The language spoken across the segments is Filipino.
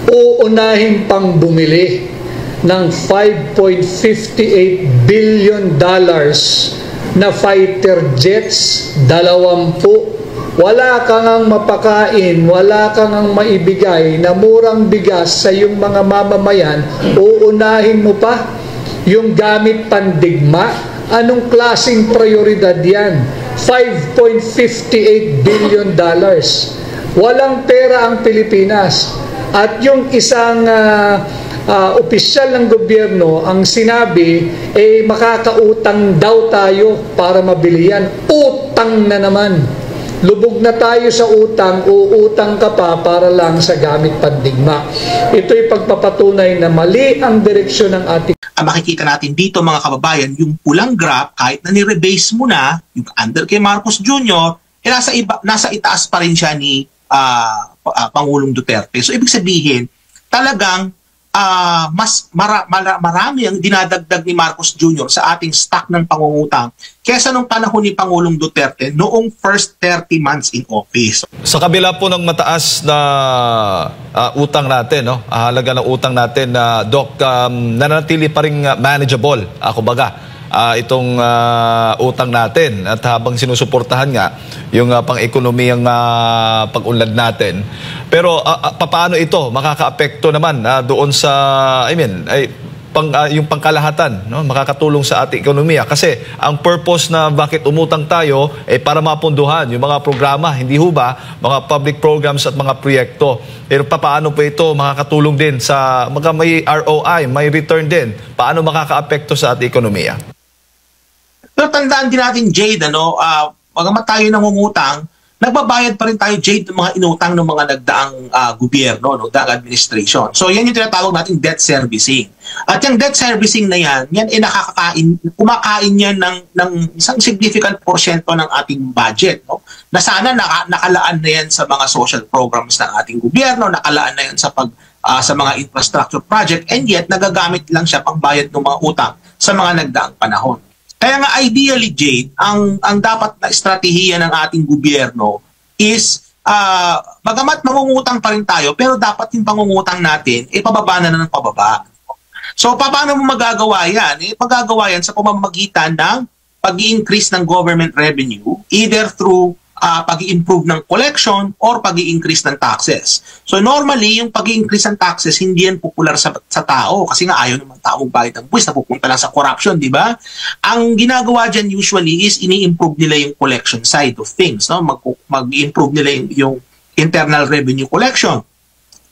uunahin pang bumili ng $5.58 billion na fighter jets, 20. Wala kang ang mapakain, wala kang ang maibigay na murang bigas sa iyong mga mamamayan, uunahin mo pa yung gamit pandigma. Anong klaseng prioridad yan? $5.58 billion. Walang pera ang Pilipinas. At yung isang opisyal ng gobyerno ang sinabi, makakautang daw tayo para mabili yan. Utang na naman. Lubog na tayo sa utang, uutang ka pa para lang sa gamit pandigma. Ito'y pagpapatunay na mali ang direksyon ng ating... Makikita natin dito mga kababayan, yung pulang graph, kahit na ni-rebase mo na, yung under kay Marcos Jr., nasa itaas pa rin siya ni Pangulong Duterte. So ibig sabihin, talagang marami ang dinadagdag ni Marcos Jr. sa ating stock ng pangungutang kesa nung panahon ni Pangulong Duterte noong first 30 months in office. Sa kabila po ng mataas na utang natin, no? Halaga ng utang natin, Doc, nananatili pa rin manageable, kumbaga, itong utang natin at habang sinusuportahan nga yung pang-ekonomiyang pag-unlad natin. Pero paano ito makakaapekto naman doon sa yung pangkalahatan, no? Makakatulong sa ating ekonomiya kasi ang purpose na bakit umutang tayo para mapunduhan yung mga programa, hindi ho ba mga public programs at mga proyekto. Pero paano po ito makakatulong din sa may ROI, may return din? Paano makakaapekto sa ating ekonomiya? Pero tandaan din natin, Jade, pagamat tayo nangungutang, nagbabayad pa rin tayo, Jade, ng mga inutang ng mga nagdaang gobyerno, nagdaang administration. So yan yung tinatawag natin debt servicing. At yung debt servicing na yan kumakain yan ng isang significant porsyento ng ating budget. No? Na sana nakalaan na yan sa mga social programs ng ating gobyerno, nakalaan na yan sa mga infrastructure project, and yet nagagamit lang siya pangbayad ng mga utang sa mga nagdaang panahon. Kaya nga ideally, Jade, ang dapat na estratehiya ng ating gobyerno is bagamat mangungutang pa rin tayo, pero dapat yung pangungutang natin pababa na ng pababa. So paano mo magagawa yan? Magagawa yan sa pamamagitan ng pag-i-increase ng government revenue, either through pag-i-improve ng collection or pag-i-increase ng taxes. So normally, yung pag-i-increase ng taxes, hindi yan popular sa tao kasi nga ayaw naman tao magbayad ng buwis, napupunta lang sa corruption, di ba? Ang ginagawa dyan usually is ini-improve nila yung collection side of things. No? Mag-i-improve nila yung internal revenue collection.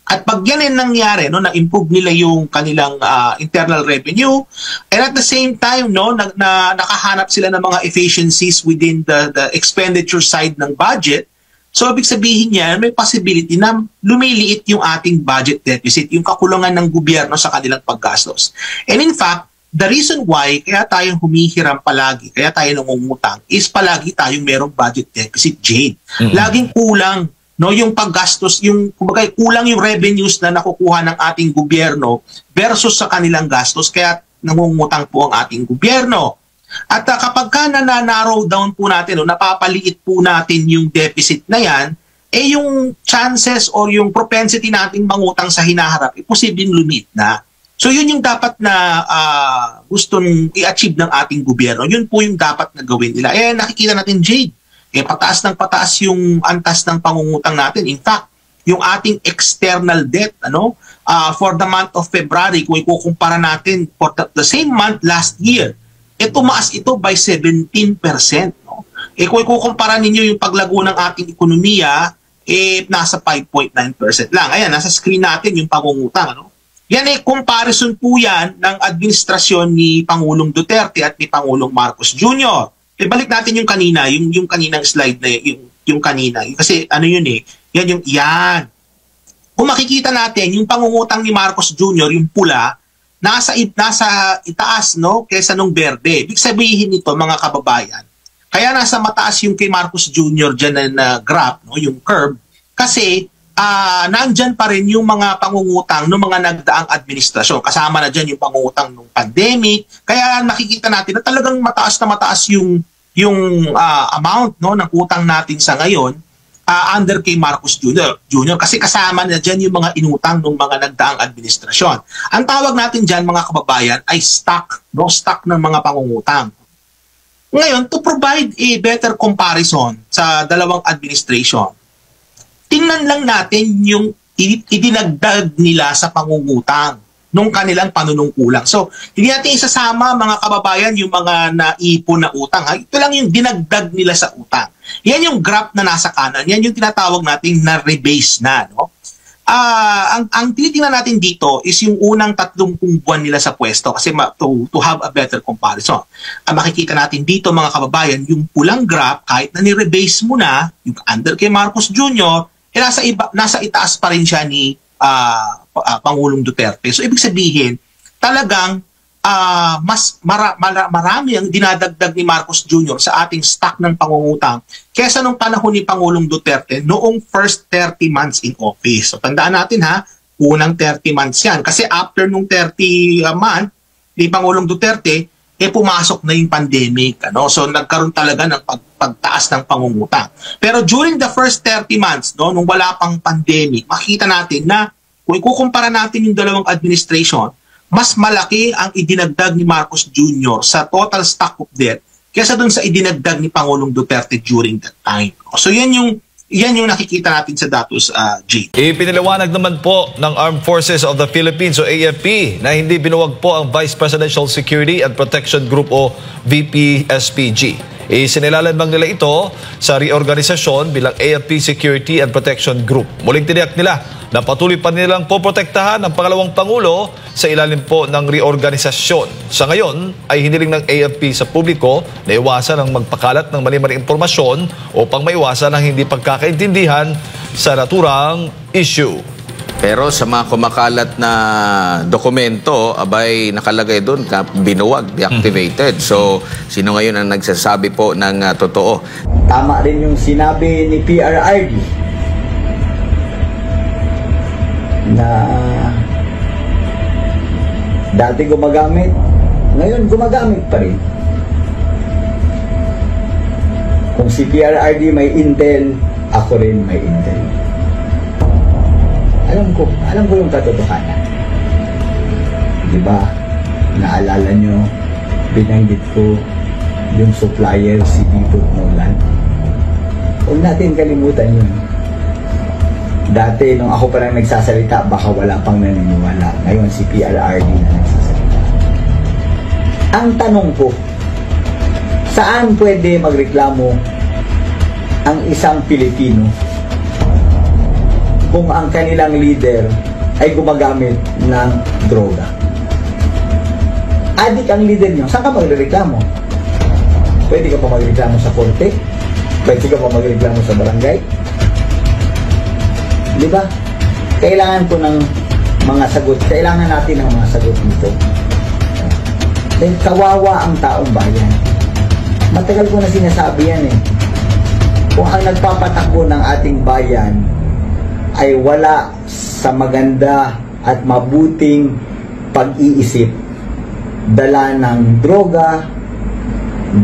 At pag yan yung nangyari, na-improve nila yung kanilang internal revenue, and at the same time, nakahanap sila ng mga efficiencies within the expenditure side ng budget, so ibig sabihin niyan, may possibility na lumiliit yung ating budget deficit, yung kakulangan ng gobyerno sa kanilang paggastos. And in fact, the reason why kaya tayong humihiram palagi, kaya tayo nangungutang, is palagi tayong merong budget deficit, Jade. Laging kulang yung paggastos, kumbaga kulang yung revenues na nakukuha ng ating gobyerno versus sa kanilang gastos, kaya nangungutang po ang ating gobyerno. At kapag na-narrow down po natin, napapaliit po natin yung deficit na yan, yung chances or yung propensity nating mangutang sa hinaharap, posibleng lumit na. So yun yung dapat na gustong i-achieve ng ating gobyerno. Yun po yung dapat na gawin nila. Nakikita natin, Jade, pataas ng pataas yung antas ng pangungutang natin. In fact, yung ating external debt, for the month of February, kung ikukumpara natin for the same month last year, tumaas ito by 17%. No? Kung ikukumpara ninyo yung paglago ng ating ekonomiya, nasa 5.9% lang. Ayan, nasa screen natin yung pangungutang. Yan comparison po yan ng administrasyon ni Pangulong Duterte at ni Pangulong Marcos Jr. Balik natin yung kanina, yung kaninang slide na yung kanina. Kasi yan. Kung makikita natin, yung pangungutang ni Marcos Jr., yung pula, nasa itaas, kesa nung berde. Ibig sabihin nito, mga kababayan, kaya nasa mataas yung kay Marcos Jr. dyan na graph, yung curve, kasi nandyan pa rin yung mga pangungutang ng mga nagdaang administrasyon. Kasama na dyan yung pangungutang ng pandemic. Kaya nakikita natin na talagang mataas na mataas yung amount ng utang natin sa ngayon. under kay Marcos Jr. Kasi kasama na dyan yung mga inutang ng mga nagdaang administrasyon. Ang tawag natin dyan, mga kababayan, ay stock ng mga pangungutang. Ngayon, to provide a better comparison sa dalawang administration, tingnan lang natin yung idinagdag nila sa pangungutang nung kanilang panunungkulang. So, hindi natin isasama, mga kababayan, yung mga naipon na utang. Ito lang yung dinagdag nila sa utang. Yan yung graph na nasa kanan. Yan yung tinatawag natin na rebase na. No? Ang tinitingnan natin dito is yung unang 30 buwan nila sa pwesto kasi to have a better comparison. Makikita natin dito, mga kababayan, yung pulang graph, kahit na ni-rebase mo na, yung under kay Marcos Jr., nasa itaas pa rin siya ni Pangulong Duterte. So, ibig sabihin, talagang mas marami ang dinadagdag ni Marcos Jr. sa ating stock ng pangungutang kesa nung panahon ni Pangulong Duterte noong first 30 months in office. So, tandaan natin unang 30 months yan. Kasi after nung 30 month ni Pangulong Duterte, pumasok na yung pandemic. So, nagkaroon talaga ng pagtaas ng pangungutang. Pero during the first 30 months, nung wala pang pandemic, makita natin na kung ikukumpara natin yung dalawang administration, mas malaki ang idinagdag ni Marcos Jr. sa total stock of debt kaysa dun sa idinagdag ni Pangulong Duterte during that time. So yan yung nakikita natin sa datos, Jay. Ipiniliwanag naman po ng Armed Forces of the Philippines o AFP na hindi binuwag po ang Vice Presidential Security and Protection Group o VPSPG. Isinilalamang nila ito sa reorganisasyon bilang AFP Security and Protection Group. Muling tiniyak nila na patuloy pa nilang poprotektahan ang pangalawang Pangulo sa ilalim po ng reorganisasyon. Sa ngayon ay hiniling ng AFP sa publiko na iwasan ang magpakalat ng mali-mali impormasyon upang maiwasan ang hindi pagkakaintindihan sa naturang issue. Pero sa mga kumakalat na dokumento, abay nakalagay doon, binuwag, deactivated. So, sino ngayon ang nagsasabi po ng totoo? Tama rin yung sinabi ni PRRD na dati gumagamit, ngayon gumagamit pa rin. Kung si PRRD may intel, ako rin may intel. Alam ko yung katotohanan. Di ba? Naalala nyo, binanggit ko yung supplier si Tito Nolan. Huwag natin kalimutan yun. Dati, nung ako pa lang nagsasalita, baka wala pang naniniwala. Ngayon, si PRRD na nagsasalita. Ang tanong ko, saan pwede magreklamo ang isang Pilipino kung ang kanilang leader ay gumagamit ng droga? Adik ang leader nyo, saan ka magreklamo? Pwede ka pa magreklamo sa korte? Pwede ka pa magreklamo sa barangay? Di ba? Kailangan ko ng mga sagot. Kailangan natin ng mga sagot nito. Then, kawawa ang taong bayan. Matagal ko na sinasabi yan eh. Kung ang nagpapatakbo ng ating bayan ay wala sa maganda at mabuting pag-iisip, dala ng droga,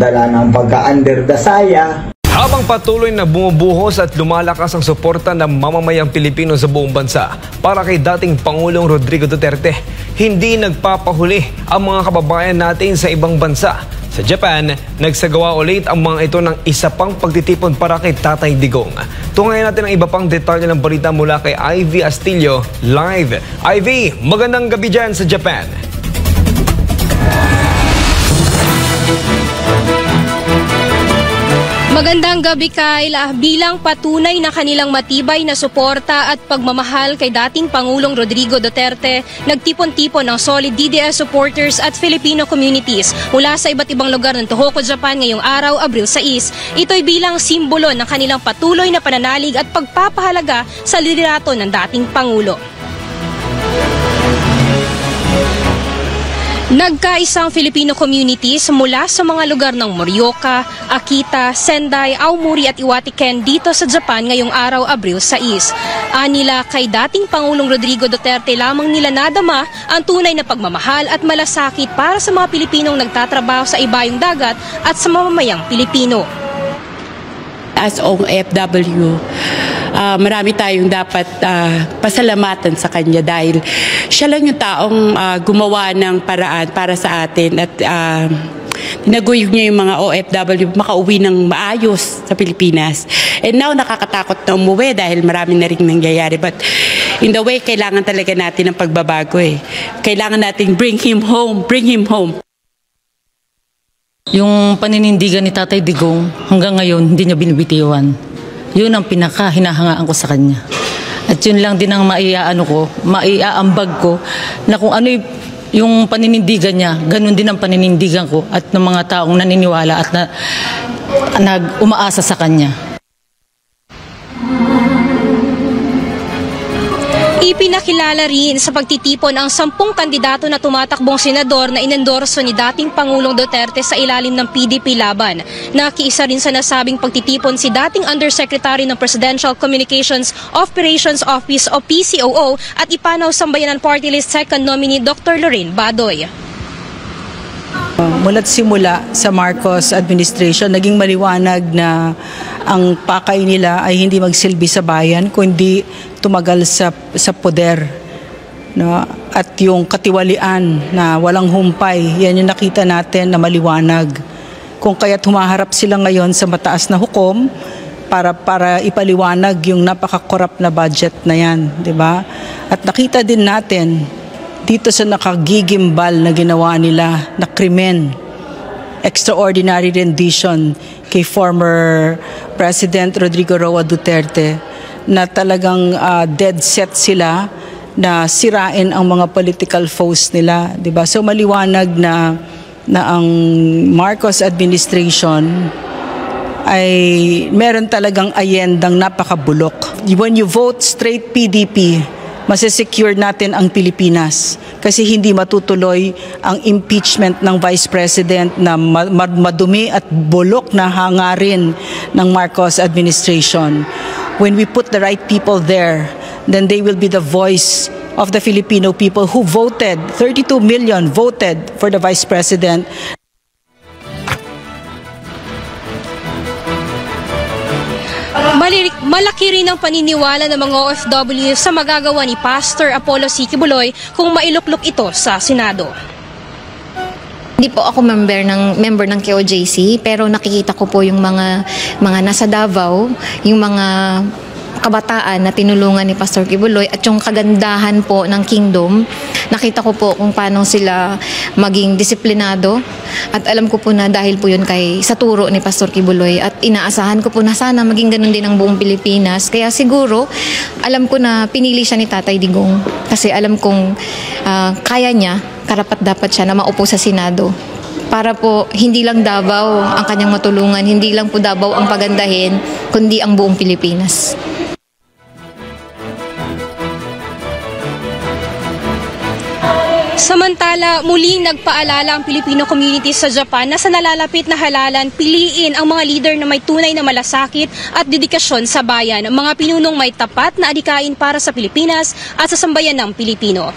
dala ng pagka-underdasaya. Habang patuloy na bumubuhos at lumalakas ang suporta ng mamamayang Pilipino sa buong bansa para kay dating Pangulong Rodrigo Duterte, hindi nagpapahuli ang mga kababayan natin sa ibang bansa. Sa Japan, nagsagawa ulit ang mga ito ng isa pang pagtitipon para kay Tatay Digong. Tungayan natin ang iba pang detalye ng balita mula kay Ivy Astilio live. Ivy, magandang gabi dyan sa Japan. Magandang gabi, Kyle. Bilang patunay na kanilang matibay na suporta at pagmamahal kay dating Pangulong Rodrigo Duterte, nagtipon-tipon ang solid DDS supporters at Filipino communities mula sa iba't ibang lugar ng Tohoku, Japan ngayong araw, Abril 6. Ito'y bilang simbolo ng kanilang patuloy na pananalig at pagpapahalaga sa liderato ng dating Pangulo. Nagkaisang Filipino communities mula sa mga lugar ng Morioka, Akita, Sendai, Aomori at Iwate-ken dito sa Japan ngayong araw, Abril 6. Anila kay dating Pangulong Rodrigo Duterte lamang nila nadama ang tunay na pagmamahal at malasakit para sa mga Pilipinong nagtatrabaho sa ibayong dagat at sa mamamayang Pilipino. as OFW, marami tayong dapat pasalamatan sa kanya dahil siya lang yung taong gumawa ng paraan para sa atin at tinaguyod niya yung mga OFW makauwi ng maayos sa Pilipinas. And now, nakakatakot na umuwi dahil marami na rin nangyayari. But in the way, kailangan talaga natin ng pagbabago eh. Kailangan natin bring him home, bring him home. Yung paninindigan ni Tatay Digong, hanggang ngayon, hindi niya binibitiwan. Yun ang pinaka-hinahangaan ko sa kanya. At yun lang din ang maiaambag ko, na kung ano yung paninindigan niya, ganun din ang paninindigan ko at ng mga taong naniniwala at umaasa sa kanya. Ipinakilala rin sa pagtitipon ang 10 kandidato na tumatakbong senador na inendorso ni dating Pangulong Duterte sa ilalim ng PDP laban. Nakiisa rin sa nasabing pagtitipon si dating Undersecretary ng Presidential Communications Operations Office o PCOO at Ipanaw Sambayanan Party List Second Nominee Dr. Lorraine Badoy. Mula't simula sa Marcos administration, naging maliwanag na ang pakay nila ay hindi magsilbi sa bayan, kundi tumagal sa poder. No? At yung katiwalian na walang humpay, yan yung nakita natin na maliwanag. Kung kaya't humaharap sila ngayon sa mataas na hukom para ipaliwanag yung napaka-corrupt na budget na yan. Diba? At nakita din natin dito sa nakagigimbal na ginawa nila na krimen, extraordinary rendition kay former President Rodrigo Roa Duterte, na talagang dead set sila na sirain ang mga political foes nila, 'di ba? So maliwanag na ang Marcos administration ay meron talagang ayendang napakabulok. When you vote straight PDP, masesecure natin ang Pilipinas kasi hindi matutuloy ang impeachment ng Vice President na madumi at bulok na hangarin ng Marcos administration. When we put the right people there, then they will be the voice of the Filipino people who voted, 32 million voted for the Vice President. Malaki rin ang paniniwala ng mga OFW sa magagawa ni Pastor Apollo C. Quiboloy kung mailuklok ito sa Senado. Hindi po ako member ng KOJC, pero nakikita ko po yung mga nasa Davao, yung mga kabataan na tinulungan ni Pastor Quiboloy at yung kagandahan po ng kingdom. Nakita ko po kung paano sila maging disiplinado at alam ko po na dahil po yun sa turo ni Pastor Quiboloy at inaasahan ko po na sana maging ganun din ang buong Pilipinas. Kaya siguro alam ko na pinili siya ni Tatay Digong kasi alam kong kaya niya, karapat-dapat siya na maupo sa Senado. Para po hindi lang Davao ang kanyang matulungan, hindi lang po Davao ang pagandahin, kundi ang buong Pilipinas. Samantala, muling nagpaalala ang Filipino community sa Japan na sa nalalapit na halalan, piliin ang mga leader na may tunay na malasakit at dedikasyon sa bayan, mga pinunong may tapat na adikain para sa Pilipinas at sa sambayan ng Pilipino.